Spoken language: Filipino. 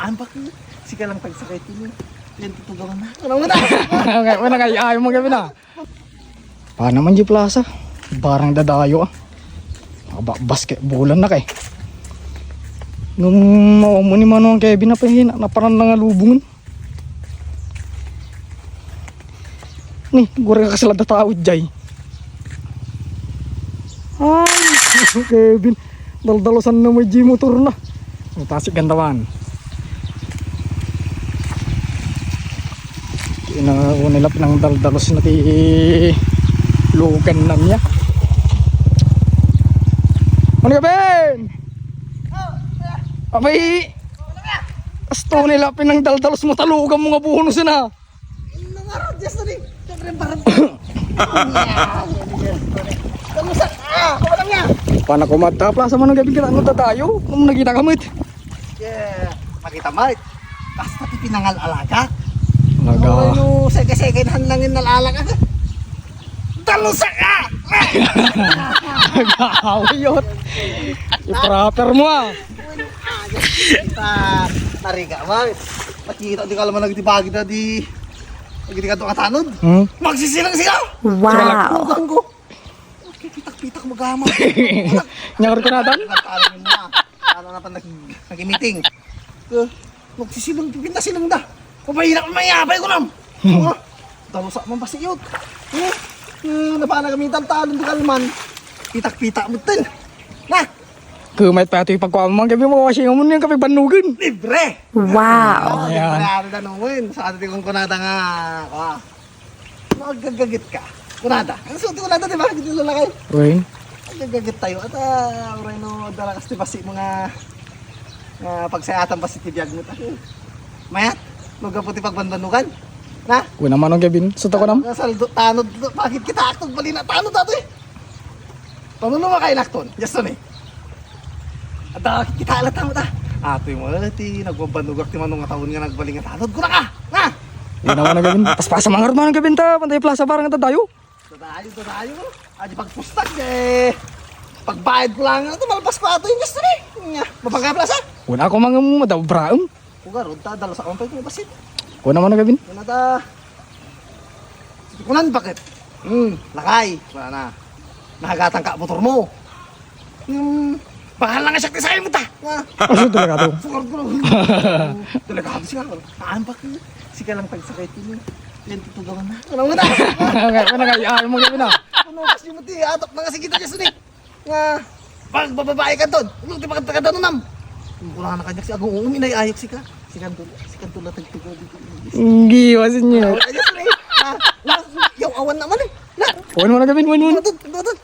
Naampak mo. Sika lang tagsakay mo. Yan tutugawan na. Ano mo na? Wala nga, ayaw mo gabi na. Paano naman di plaza? Barang dadayo ah. Basketballan na kay. Nung maumo ni Manong Kevin na pahina, na parang nangalubungan. Nih, gura ka sila datawid jay. Ay, Kevin, daldalosan na may G-motor na. Tasik gantawan. Nilap ng daldalos na ti lugan na niya. Ano ka, Ben? Abay, asto nilap ng daldalos mo, talugan mo nga buhono na. Nangarot, yes na rin. Siyempre, parang... Kamusta? Kamusta niya? Paano ko matapla sa manong gabi kita ano tayo? Nung nakita kamit. Yeah, makita mo. Tapos pati pinangal alaga. Alaga. Ano, second hand lang yung nalalaga ka. Dalusa ka! Nag-aawiyot. I-proper mo ah. Nariga mo. Pakita di ka naman nagtibagi na di... Pagkita ka ito katanod. Magsisilang siya! Wow! Tugang ko. Pitak-pitak magama. Nyangar ko natin? Nagkalamin mo na. Ano na pa nag-meeting. Magsisilang, pinasilang da. Papahinak mo mayabay ko nam. Dalusa mo pasiyot. Napana kami taltalon di kalman. Pitak-pitak mo din. Na! Kumait pa ito yung pagkuha gabi mo kawasingan mo yung kape banugan. Libre! Wow! Ayan. Libre na nung sa atin kong kunada nga. Magagagit ka. Kunada. Ang suti kunada diba? Gito lalakay. Uy. Magagagit tayo. At uray no dalakas ti pasi mga pagsayatan pasi ti biyag mo tayo. Mayat, magaputi pagbanbanugan. Na? Uy naman ang gabi. Suta ko nam. Saldo, tanod. Bakit kita aktog bali na tanod ato eh? Panuno nga kayo nakton? Just on eh. At kita alat mo ta. Ato yung mga lati, nagbabanugak ti manong nga taon nga nagbaling nga tanod. Guna ka! Na! Uy naman ang gabi. Paspasa mga naman ang gabi ta. Pantay plaza parang nga tayo. Tadayo. Adi pagpustag eh. Pagbayad ko lang, ito malpas ko ato yung gusto ni. Mapagkaplaza. Una ako mga madabraam. Kugarod ta, dalo sa kumpay ko basit. Uy naman ang gabi. Kuna ta. Kunan bakit? Lakay. Wala na. Nakagatang ka motor mo. Bakal lang nga siya tisahin mo ta. Aso talaga to. Sukar ko lang. Talaga ako siya. Naampak ko. Sika lang tagsakay mo. Yan tutugawan na. Ano mo na? Wala nga, ayaw mo gabi na. Ano kasi mo ti atok na nga sige ta Diyos ni. Nga pag bababae ka doon. Ano ti pakita ka doon nam. Kulang na kanyak si agong uminay ayok sika. Sikan tula tagtugaw dito. Giwasin niyo. Diyos ni. Yaw awan naman eh. Na. Uy naman ang gabi. Uy. Dudod.